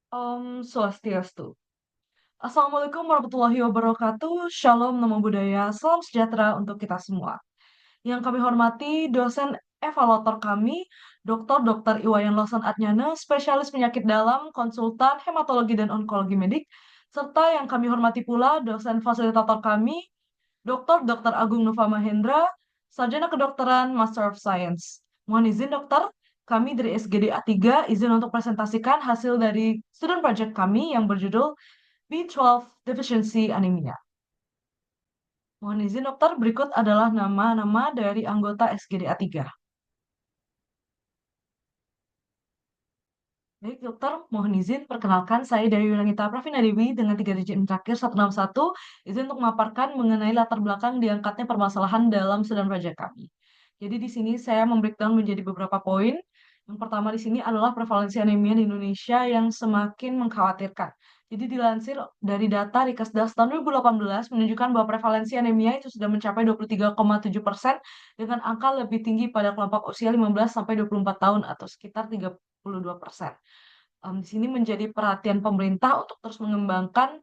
Swastiastu. Assalamualaikum warahmatullahi wabarakatuh. Shalom, namo buddhaya. Salam sejahtera untuk kita semua. Yang kami hormati dosen evaluator kami, Dr. Iwayan Lawson Adnyana, spesialis penyakit dalam, konsultan hematologi dan onkologi medik, serta yang kami hormati pula dosen fasilitator kami, Dr. Agung Nova Mahendra, Sarjana Kedokteran Master of Science. Mohon izin dokter, kami dari SGD A3 izin untuk presentasikan hasil dari student project kami yang berjudul B12 Deficiency Anemia. Mohon izin dokter, berikut adalah nama-nama dari anggota SGD A3. Baik dokter, mohon izin perkenalkan saya dari Wilanita Pravina Dewi dengan 3 digit terakhir 161, izin untuk memaparkan mengenai latar belakang diangkatnya permasalahan dalam student project kami. Jadi di sini saya membreakdown menjadi beberapa poin. Yang pertama di sini adalah prevalensi anemia di Indonesia yang semakin mengkhawatirkan. Jadi dilansir dari data Rikasdas tahun 2018 menunjukkan bahwa prevalensi anemia itu sudah mencapai 23,7% dengan angka lebih tinggi pada kelompok usia 15 sampai 24 tahun atau sekitar 32%. Di sini menjadi perhatian pemerintah untuk terus mengembangkan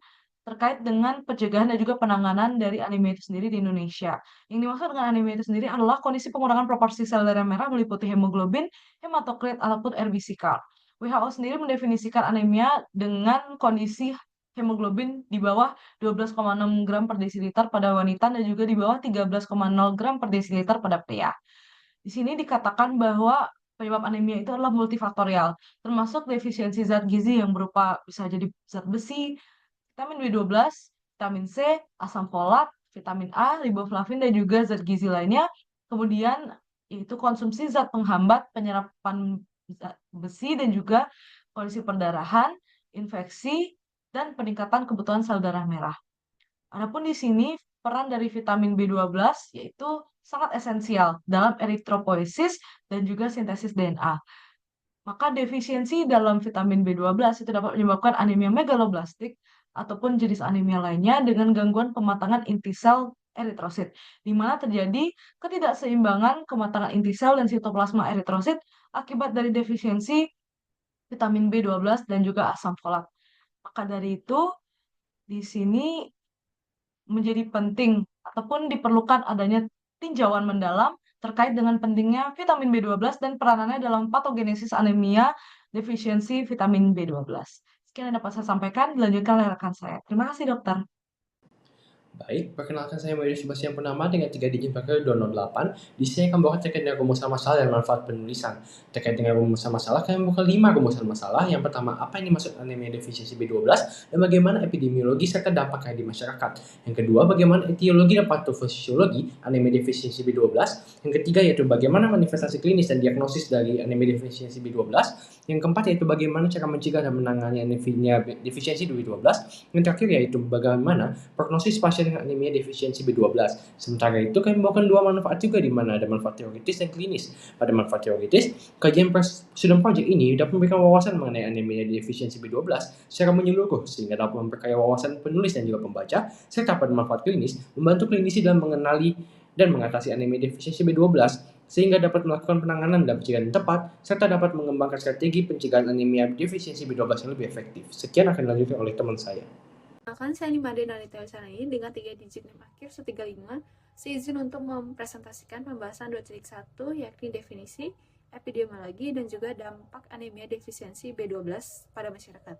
terkait dengan pencegahan dan juga penanganan dari anemia itu sendiri di Indonesia. Yang dimaksud dengan anemia itu sendiri adalah kondisi pengurangan proporsi sel darah merah meliputi hemoglobin, hematokrit, ataupun RBC count. WHO sendiri mendefinisikan anemia dengan kondisi hemoglobin di bawah 12,6 gram per desiliter pada wanita dan juga di bawah 13,0 gram per desiliter pada pria. Di sini dikatakan bahwa penyebab anemia itu adalah multifaktorial, termasuk defisiensi zat gizi yang berupa bisa jadi zat besi, vitamin B12, vitamin C, asam folat, vitamin A, riboflavin, dan juga zat gizi lainnya. Kemudian itu konsumsi zat penghambat penyerapan zat besi dan juga kondisi perdarahan, infeksi, dan peningkatan kebutuhan sel darah merah. Adapun di sini peran dari vitamin B12 yaitu sangat esensial dalam eritropoiesis dan juga sintesis DNA. Maka defisiensi dalam vitamin B12 itu dapat menyebabkan anemia megaloblastik ataupun jenis anemia lainnya dengan gangguan pematangan inti sel eritrosit, di mana terjadi ketidakseimbangan kematangan inti sel dan sitoplasma eritrosit akibat dari defisiensi vitamin B12 dan juga asam folat. Maka dari itu, di sini menjadi penting ataupun diperlukan adanya tinjauan mendalam terkait dengan pentingnya vitamin B12 dan peranannya dalam patogenesis anemia defisiensi vitamin B12. Sekian yang dapat saya sampaikan, dilanjutkan oleh rekan saya. Terima kasih dokter. Baik, perkenalkan saya Mario Sebastian Purnama dengan 3 digit belakang 208. Di sini akan membawakan terkait dengan rumusan masalah dan manfaat penulisan. Terkait dengan rumusan masalah, kami membawakan 5 rumusan masalah. Yang pertama, apa yang dimaksud anemia defisiensi B12 dan bagaimana epidemiologi serta dampaknya di masyarakat. Yang kedua, bagaimana etiologi dan patofisiologi anemia defisiensi B12. Yang ketiga, yaitu bagaimana manifestasi klinis dan diagnosis dari anemia defisiensi B12. Yang keempat, yaitu bagaimana cara mencegah dan menangani anemia defisiensi B12. Yang terakhir, yaitu bagaimana prognosis pasien dengan anemia defisiensi B12. Sementara itu, kami membawakan 2 manfaat juga di mana ada manfaat teoritis dan klinis. Pada manfaat teoritis, kajian student project ini dapat memberikan wawasan mengenai anemia defisiensi B12 secara menyeluruh sehingga dapat memperkaya wawasan penulis dan juga pembaca, serta pada manfaat klinis, membantu klinisi dalam mengenali dan mengatasi anemia defisiensi B12 sehingga dapat melakukan penanganan dan pencegahan yang tepat, serta dapat mengembangkan strategi pencegahan anemia defisiensi B12 yang lebih efektif. Sekian akan dilanjutkan oleh teman saya. Perkenalkan, saya Nimade Nanita ini dengan 3 digit NIM akhir 135, seizin untuk mempresentasikan pembahasan 2.1 yakni definisi, epidemiologi, dan juga dampak anemia defisiensi B12 pada masyarakat.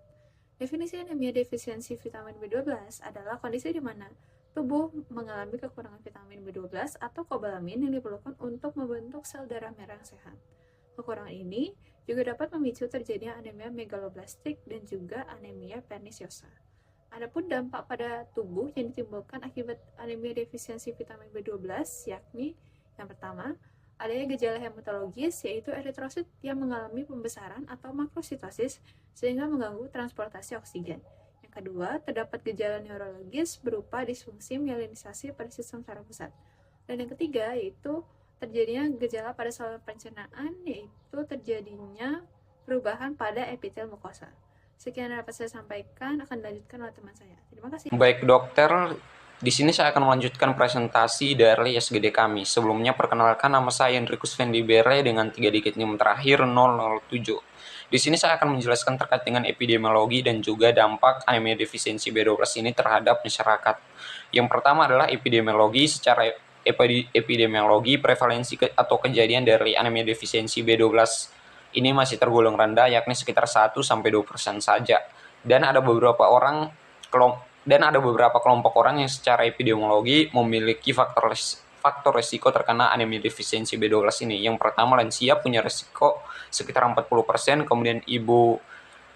Definisi anemia defisiensi vitamin B12 adalah kondisi di mana tubuh mengalami kekurangan vitamin B12 atau kobalamin yang diperlukan untuk membentuk sel darah merah yang sehat. Kekurangan ini juga dapat memicu terjadinya anemia megaloblastik dan juga anemia perniciosa. Adapun dampak pada tubuh yang ditimbulkan akibat anemia defisiensi vitamin B12 yakni yang pertama, adanya gejala hematologis yaitu eritrosit yang mengalami pembesaran atau makrositosis sehingga mengganggu transportasi oksigen. Yang kedua, terdapat gejala neurologis berupa disfungsi mielinisasi pada sistem saraf pusat. Dan yang ketiga yaitu terjadinya gejala pada saluran pencernaan yaitu terjadinya perubahan pada epitel mukosa. Sekian yang dapat saya sampaikan, akan dilanjutkan oleh teman saya. Terima kasih. Baik dokter, di sini saya akan melanjutkan presentasi dari SGD kami. Sebelumnya perkenalkan nama saya Enrikus Fendi Bere dengan 3 digit NIM terakhir 007. Di sini saya akan menjelaskan terkait dengan epidemiologi dan juga dampak anemia defisiensi B12 ini terhadap masyarakat. Yang pertama adalah epidemiologi. Secara epidemiologi, prevalensi atau kejadian dari anemia defisiensi B12 ini masih tergolong rendah, yakni sekitar 1-2% saja. Dan ada beberapa kelompok orang yang secara epidemiologi memiliki faktor resiko terkena anemia defisiensi B12 ini. Yang pertama, lansia punya resiko sekitar 40%, kemudian ibu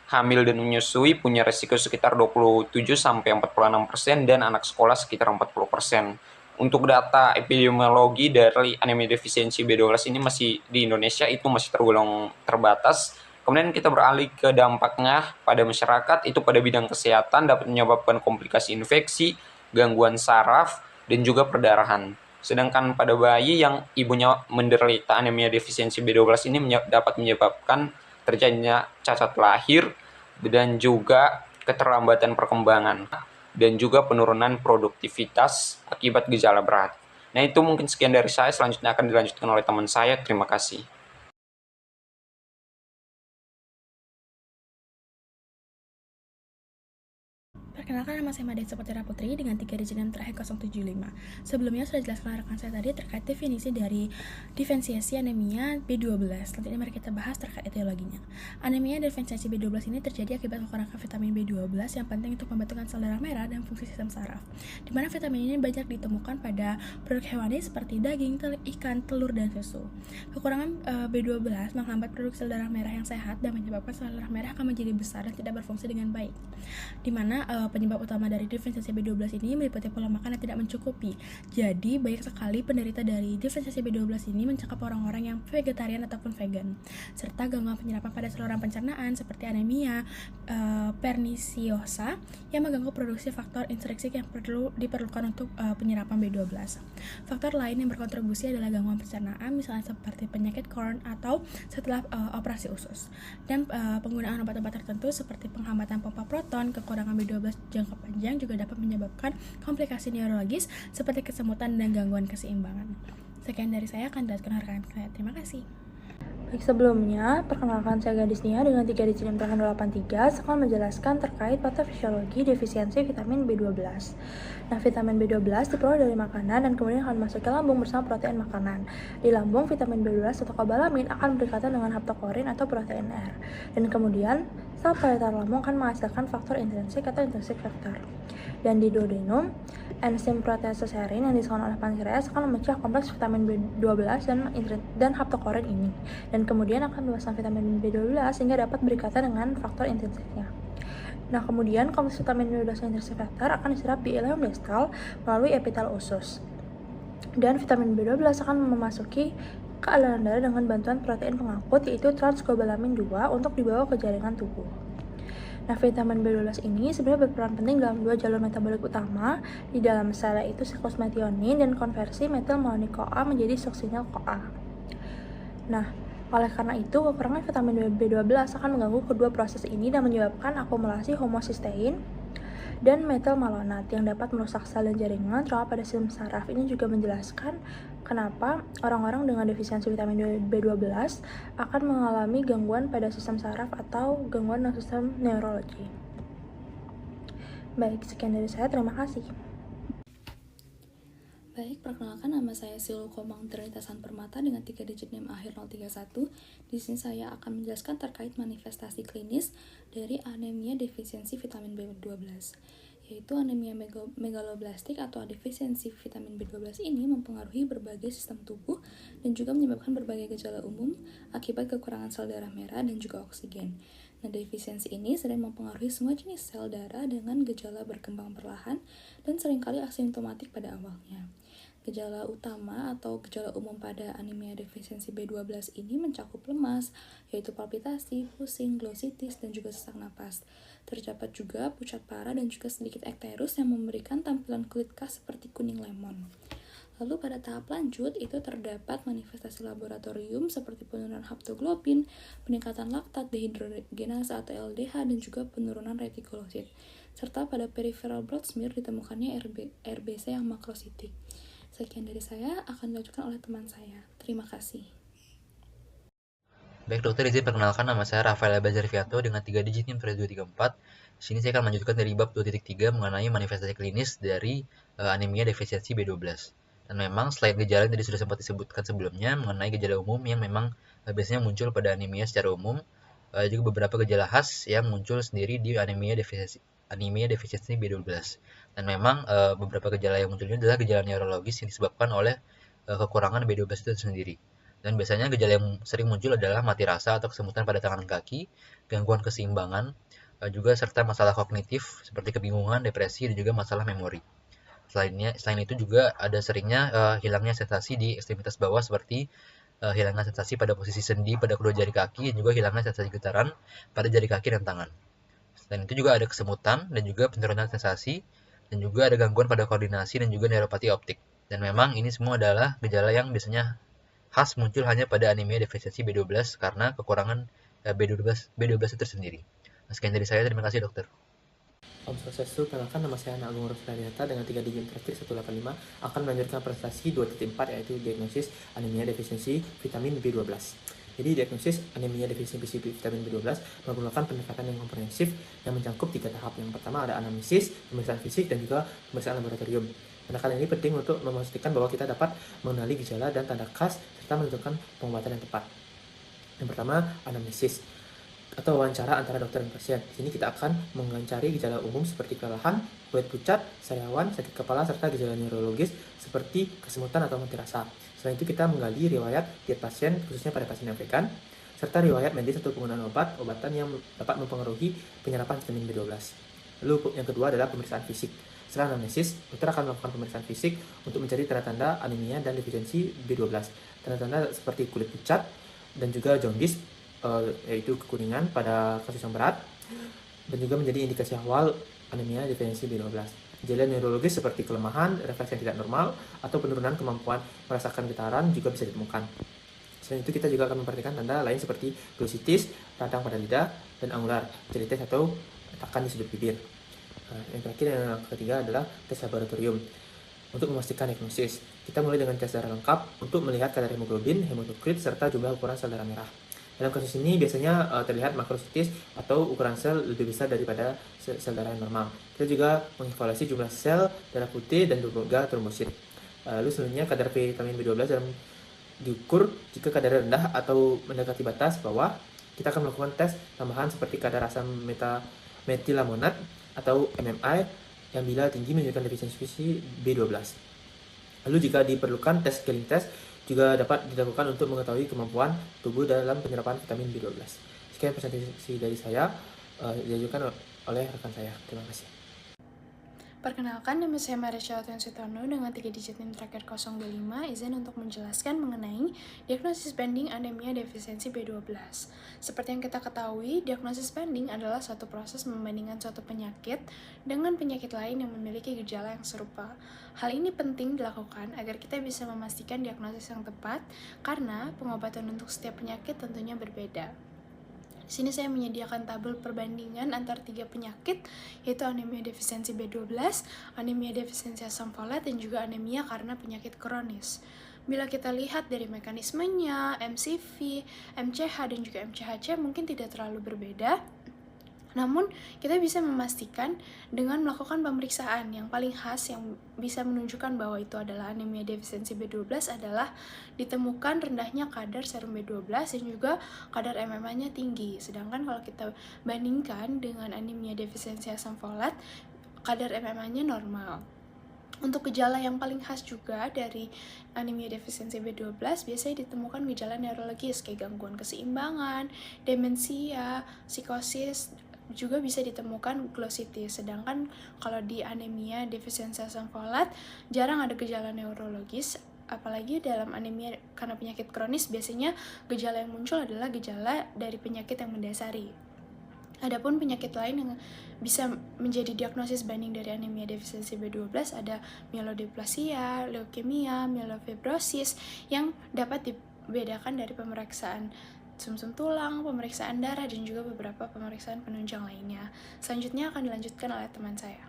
hamil dan menyusui punya resiko sekitar 27-46%, dan anak sekolah sekitar 40%. Untuk data epidemiologi dari anemia defisiensi B12 ini masih di Indonesia itu masih tergolong terbatas. Kemudian kita beralih ke dampaknya pada masyarakat, itu pada bidang kesehatan dapat menyebabkan komplikasi infeksi, gangguan saraf, dan juga perdarahan. Sedangkan pada bayi yang ibunya menderita anemia defisiensi B12 ini dapat menyebabkan terjadinya cacat lahir dan juga keterlambatan perkembangan dan juga penurunan produktivitas akibat gejala berat. Nah, itu mungkin sekian dari saya. Selanjutnya akan dilanjutkan oleh teman saya. Terima kasih. Perkenalkan, nama saya Made Saputera Putri dengan 3 digit NIM terakhir 075. Sebelumnya sudah jelaskan rekan saya tadi terkait definisi dari diferensiasi anemia B12. Selanjutnya mari kita bahas terkait etiologinya. Anemia diferensiasi B12 ini terjadi akibat kekurangan vitamin B12 yang penting untuk pembentukan sel darah merah dan fungsi sistem saraf. Di mana vitamin ini banyak ditemukan pada produk hewani seperti daging, ikan, telur, dan susu. Kekurangan B12 menghambat produksi sel darah merah yang sehat dan menyebabkan sel darah merah akan menjadi besar dan tidak berfungsi dengan baik. Di mana penyebab utama dari diferensiasi B12 ini meliputi pola makan yang tidak mencukupi. Jadi, banyak sekali penderita dari diferensiasi B12 ini mencakup orang-orang yang vegetarian ataupun vegan, serta gangguan penyerapan pada saluran pencernaan seperti anemia pernisiosa yang mengganggu produksi faktor intrinsik yang diperlukan untuk penyerapan B12. Faktor lain yang berkontribusi adalah gangguan pencernaan, misalnya seperti penyakit Crohn atau setelah operasi usus, dan penggunaan obat-obat tertentu seperti penghambatan pompa proton. Kekurangan B12 jangka panjang juga dapat menyebabkan komplikasi neurologis seperti kesemutan dan gangguan keseimbangan. Sekian dari saya, akan dijelaskan rekan saya. Terima kasih. Baik, sebelumnya, perkenalkan saya Gadis Nia dengan 3 digit NIM 283. Saya akan menjelaskan terkait patofisiologi defisiensi vitamin B12. Nah, vitamin B12 diperoleh dari makanan dan kemudian akan masuk ke lambung bersama protein makanan. Di lambung, vitamin B12 atau kobalamin akan berkaitan dengan haptokorin atau protein R. Dan kemudian, sel parietal lambung akan menghasilkan faktor intrinsik atau intrinsic factor. Dan di duodenum, enzim protease serin yang dihasilkan oleh pankreas akan memecah kompleks vitamin B12 dan haptokorin ini, dan kemudian akan membebaskan vitamin B12 sehingga dapat berkaitan dengan faktor intrinsiknya. Nah, kemudian kompleks vitamin B12 dan intrinsic factor akan diserap di ileum distal melalui epitel usus, dan vitamin B12 akan memasuki ke aliran darah dengan bantuan protein pengangkut yaitu transkobalamin 2 untuk dibawa ke jaringan tubuh. Nah, vitamin B12 ini sebenarnya berperan penting dalam 2 jalur metabolik utama di dalam sel, yaitu siklus metionin dan konversi metil-malonyl-CoA menjadi suksinil-CoA. Nah, oleh karena itu, kekurangan vitamin B12 akan mengganggu kedua proses ini dan menyebabkan akumulasi homosistein dan metilmalonat yang dapat merusak sel dan jaringan terutama pada sistem saraf. Ini juga menjelaskan kenapa orang-orang dengan defisiensi vitamin B12 akan mengalami gangguan pada sistem saraf atau gangguan dalam sistem neurologi. Baik, sekian dari saya. Terima kasih. Baik, perkenalkan, nama saya Silu Komang Trinitasan Permata dengan 3 digit NIM akhir 031. Di sini saya akan menjelaskan terkait manifestasi klinis dari anemia defisiensi vitamin B12, yaitu anemia megaloblastik atau defisiensi vitamin B12 ini mempengaruhi berbagai sistem tubuh dan juga menyebabkan berbagai gejala umum akibat kekurangan sel darah merah dan juga oksigen. Nah, defisiensi ini sering mempengaruhi semua jenis sel darah dengan gejala berkembang perlahan dan seringkali asimptomatik pada awalnya. Gejala utama atau gejala umum pada anemia defisiensi B12 ini mencakup lemas, yaitu palpitasi, pusing, glositis, dan juga sesak napas. Terdapat juga pucat parah dan juga sedikit ekterus yang memberikan tampilan kulit khas seperti kuning lemon. Lalu pada tahap lanjut itu terdapat manifestasi laboratorium seperti penurunan haptoglobin, peningkatan laktat dehidrogenase atau LDH, dan juga penurunan retikulosit. Serta pada peripheral blood smear ditemukannya RBC yang makrositik. Sekian dari saya, akan dilanjutkan oleh teman saya. Terima kasih. Baik dokter, izin perkenalkan, nama saya Rafael Bazarvianto dengan 3 digit NIM 234. Di sini saya akan melanjutkan dari bab 2.3 mengenai manifestasi klinis dari anemia defisiensi B12. Dan memang selain gejala yang tadi sudah sempat disebutkan sebelumnya mengenai gejala umum yang memang biasanya muncul pada anemia secara umum, juga beberapa gejala khas yang muncul sendiri di anemia defisiensi B12. Dan memang beberapa gejala yang muncul ini adalah gejala neurologis yang disebabkan oleh kekurangan B12 itu sendiri. Dan biasanya gejala yang sering muncul adalah mati rasa atau kesemutan pada tangan dan kaki, gangguan keseimbangan, juga serta masalah kognitif seperti kebingungan, depresi, dan juga masalah memori. Selain itu juga ada seringnya hilangnya sensasi di ekstremitas bawah seperti hilangnya sensasi pada posisi sendi pada kedua jari kaki, dan juga hilangnya sensasi getaran pada jari kaki dan tangan. Selain itu juga ada kesemutan dan juga penurunan sensasi, dan juga ada gangguan pada koordinasi dan juga neuropati optik. Dan memang ini semua adalah gejala yang biasanya khas muncul hanya pada anemia defisiensi B12 karena kekurangan B12 itu sendiri. Sekian dari saya, terima kasih dokter. Om Swastiastu, perkenalkan nama saya Agung Rosdariata dengan 3 digit terakhir 185 akan melanjutkan presentasi 2.4 yaitu diagnosis anemia defisiensi vitamin B12. Jadi diagnosis anemia defisiensi vitamin B12 menggunakan pendekatan yang komprehensif yang mencakup 3 tahap. Yang pertama ada anamnesis, pemeriksaan fisik, dan juga pemeriksaan laboratorium. Pendekatan ini penting untuk memastikan bahwa kita dapat mengenali gejala dan tanda khas serta menentukan pengobatan yang tepat. Yang pertama, anamnesis atau wawancara antara dokter dan pasien. Di sini kita akan mengancari gejala umum seperti kelelahan, kulit pucat, sariawan, sakit kepala, serta gejala neurologis seperti kesemutan atau mati rasa. Selain itu kita menggali riwayat diet pasien, khususnya pada pasien yang vegan, serta riwayat medis atau penggunaan obatan yang dapat mempengaruhi penyerapan vitamin B12. Lalu yang kedua adalah pemeriksaan fisik. Setelah anamnesis, dokter akan melakukan pemeriksaan fisik untuk mencari tanda-tanda anemia dan defisiensi B12. Tanda-tanda seperti kulit pucat dan juga jaundice, yaitu kekuningan pada kasus yang berat, dan juga menjadi indikasi awal anemia defisiensi B12. Gejala neurologis seperti kelemahan, refleks yang tidak normal, atau penurunan kemampuan merasakan getaran juga bisa ditemukan. Selain itu kita juga akan memperhatikan tanda lain seperti glositis, radang pada lidah, dan angular, jellitis atau tekan di sudut bibir. Yang terakhir, yang ketiga adalah tes laboratorium. Untuk memastikan diagnosis, kita mulai dengan tes darah lengkap untuk melihat kadar hemoglobin, hematokrit, serta jumlah ukuran sel darah merah. Dalam kasus ini biasanya terlihat makrositis atau ukuran sel lebih besar daripada sel darah yang normal. Kita juga mengevaluasi jumlah sel darah putih dan juga trombosit. Lalu selanjutnya kadar vitamin B12 dalam diukur. Jika kadar rendah atau mendekati batas bawah, kita akan melakukan tes tambahan seperti kadar asam metilamonat atau MMI yang bila tinggi menunjukkan defisiensi B12. Lalu jika diperlukan tes scaling test juga dapat dilakukan untuk mengetahui kemampuan tubuh dalam penyerapan vitamin B12. Sekian presentasi dari saya, diajukan oleh rekan saya. Terima kasih. Perkenalkan, nama saya Marisha Sutono dengan 3 digit NIM terakhir 025, izin untuk menjelaskan mengenai diagnosis banding anemia defisiensi B12. Seperti yang kita ketahui, diagnosis banding adalah suatu proses membandingkan suatu penyakit dengan penyakit lain yang memiliki gejala yang serupa. Hal ini penting dilakukan agar kita bisa memastikan diagnosis yang tepat, karena pengobatan untuk setiap penyakit tentunya berbeda. Di sini saya menyediakan tabel perbandingan antara 3 penyakit, yaitu anemia defisiensi B12, anemia defisiensi asam folat, dan juga anemia karena penyakit kronis. Bila kita lihat dari mekanismenya, MCV, MCH, dan juga MCHC mungkin tidak terlalu berbeda. Namun, kita bisa memastikan dengan melakukan pemeriksaan yang paling khas yang bisa menunjukkan bahwa itu adalah anemia defisiensi B12 adalah ditemukan rendahnya kadar serum B12 dan juga kadar MMA-nya tinggi. Sedangkan kalau kita bandingkan dengan anemia defisiensi asam folat, kadar MMA-nya normal. Untuk gejala yang paling khas juga dari anemia defisiensi B12 biasanya ditemukan gejala neurologis kayak gangguan keseimbangan, demensia, psikosis, juga bisa ditemukan glositis. Sedangkan kalau di anemia defisiensi asam folat jarang ada gejala neurologis, apalagi dalam anemia karena penyakit kronis biasanya gejala yang muncul adalah gejala dari penyakit yang mendasari. Adapun penyakit lain yang bisa menjadi diagnosis banding dari anemia defisiensi B12 ada myelodysplasia, leukemia, myelofibrosis yang dapat dibedakan dari pemeriksaan sumsum tulang, pemeriksaan darah, dan juga beberapa pemeriksaan penunjang lainnya. Selanjutnya akan dilanjutkan oleh teman saya.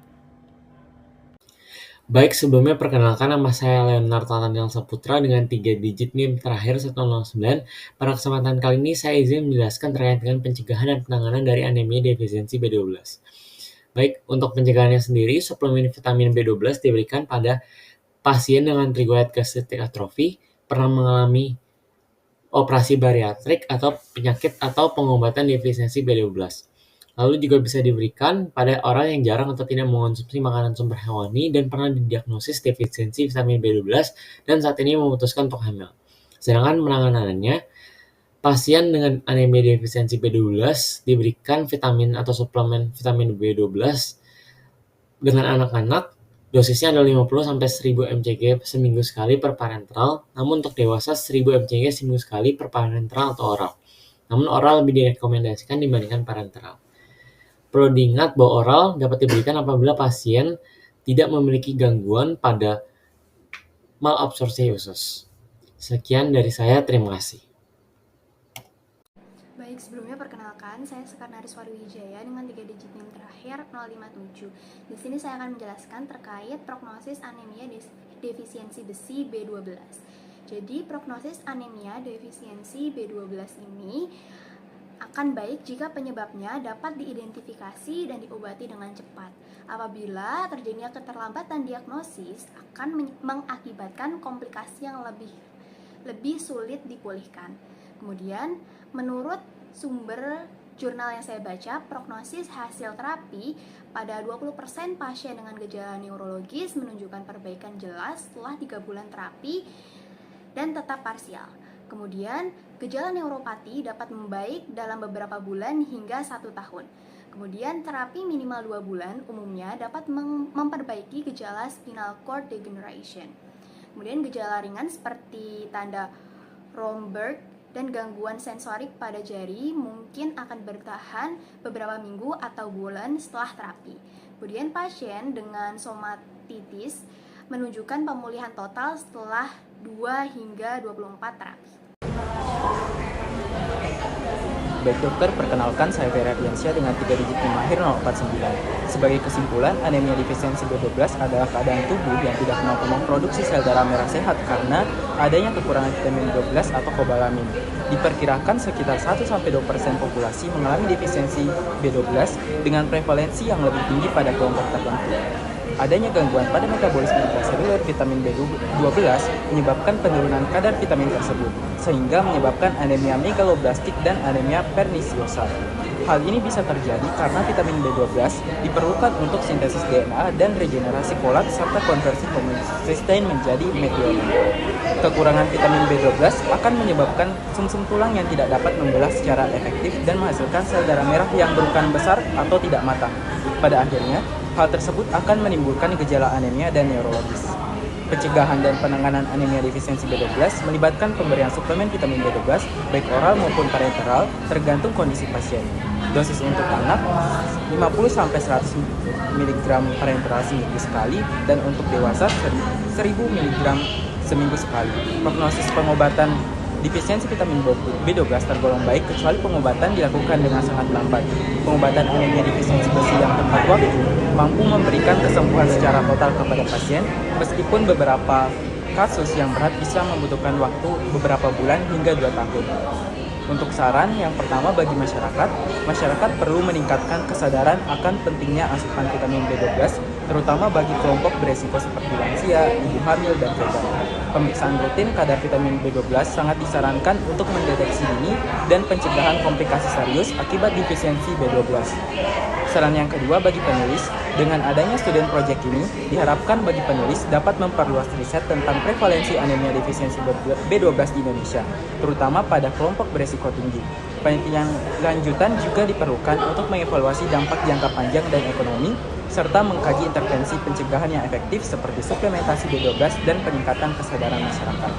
Baik, sebelumnya perkenalkan nama saya Leonard Nathaniel Saputra dengan 3 digit NIM terakhir 109. Pada kesempatan kali ini saya izin menjelaskan terkait dengan pencegahan dan penanganan dari anemia defisiensi B12. Baik, untuk pencegahannya sendiri, suplemen vitamin B12 diberikan pada pasien dengan riwayat gastritis atrofi, pernah mengalami operasi bariatrik atau penyakit atau pengobatan defisiensi B12. Lalu juga bisa diberikan pada orang yang jarang atau tidak mengonsumsi makanan sumber hewani dan pernah didiagnosis defisiensi vitamin B12 dan saat ini memutuskan untuk hamil. Sedangkan penanganannya, pasien dengan anemia defisiensi B12 diberikan vitamin atau suplemen vitamin B12 dengan anak-anak. Dosisnya adalah 50-1000 mcg seminggu sekali per parenteral, namun untuk dewasa 1000 mcg seminggu sekali per parenteral atau oral. Namun oral lebih direkomendasikan dibandingkan parenteral. Perlu diingat bahwa oral dapat diberikan apabila pasien tidak memiliki gangguan pada malabsorpsi usus. Sekian dari saya, terima kasih. Baik, sebelumnya perkenalkan, saya Sekar Nariswari Wijaya dengan 3 digit NIM terakhir 057. Di sini saya akan menjelaskan terkait prognosis anemia defisiensi besi B12. Jadi, prognosis anemia defisiensi B12 ini akan baik jika penyebabnya dapat diidentifikasi dan diobati dengan cepat. Apabila terjadinya keterlambatan diagnosis akan mengakibatkan komplikasi yang lebih sulit dipulihkan. Kemudian, menurut sumber jurnal yang saya baca, prognosis hasil terapi pada 20% pasien dengan gejala neurologis menunjukkan perbaikan jelas setelah 3 bulan terapi dan tetap parsial. Kemudian, gejala neuropati dapat membaik dalam beberapa bulan hingga 1 tahun. Kemudian, terapi minimal 2 bulan umumnya dapat memperbaiki gejala spinal cord degeneration. Kemudian, gejala ringan seperti tanda Romberg dan gangguan sensorik pada jari mungkin akan bertahan beberapa minggu atau bulan setelah terapi. Kemudian, pasien dengan somatitis menunjukkan pemulihan total setelah 2 hingga 24 terapi. Baik dokter, perkenalkan saya Vera Diansyah dengan 3 digit NIM akhir 049. Sebagai kesimpulan, anemia defisiensi B12 adalah keadaan tubuh yang tidak mampu memproduksi sel darah merah sehat karena adanya kekurangan vitamin B12 atau kobalamin. Diperkirakan sekitar 1-2% populasi mengalami defisiensi B12 dengan prevalensi yang lebih tinggi pada kelompok tertentu. Adanya gangguan pada metabolisme intraseluler vitamin B12 menyebabkan penurunan kadar vitamin tersebut, sehingga menyebabkan anemia megaloblastik dan anemia pernisiosa. Hal ini bisa terjadi karena vitamin B12 diperlukan untuk sintesis DNA dan regenerasi folat serta konversi homocysteine menjadi metionin. Kekurangan vitamin B12 akan menyebabkan sumsum tulang yang tidak dapat membelah secara efektif dan menghasilkan sel darah merah yang berukuran besar atau tidak matang. Pada akhirnya, hal tersebut akan menimbulkan gejala anemia dan neurologis. Pencegahan dan penanganan anemia defisiensi B12 melibatkan pemberian suplemen vitamin B12 baik oral maupun parenteral tergantung kondisi pasien. Dosis untuk anak 50-100 mg parenteral seminggu sekali dan untuk dewasa 1000 mg seminggu sekali. Prognosis pengobatan defisiensi vitamin B12 tergolong baik kecuali pengobatan dilakukan dengan sangat lambat. Pengobatan anemia defisiensi besi yang tepat waktu mampu memberikan kesembuhan secara total kepada pasien, meskipun beberapa kasus yang berat bisa membutuhkan waktu beberapa bulan hingga 2 tahun. Untuk saran yang pertama bagi masyarakat perlu meningkatkan kesadaran akan pentingnya asupan vitamin B12, terutama bagi kelompok beresiko seperti lansia, ibu hamil, dan vegan. Pemeriksaan rutin kadar vitamin B12 sangat disarankan untuk mendeteksi dini dan pencegahan komplikasi serius akibat defisiensi B12. Saran yang kedua bagi penulis, dengan adanya student project ini, diharapkan bagi penulis dapat memperluas riset tentang prevalensi anemia defisiensi B12 di Indonesia, terutama pada kelompok beresiko tinggi. Penelitian lanjutan juga diperlukan untuk mengevaluasi dampak jangka panjang dan ekonomi, serta mengkaji intervensi pencegahan yang efektif seperti suplementasi B12 dan peningkatan kesadaran masyarakat.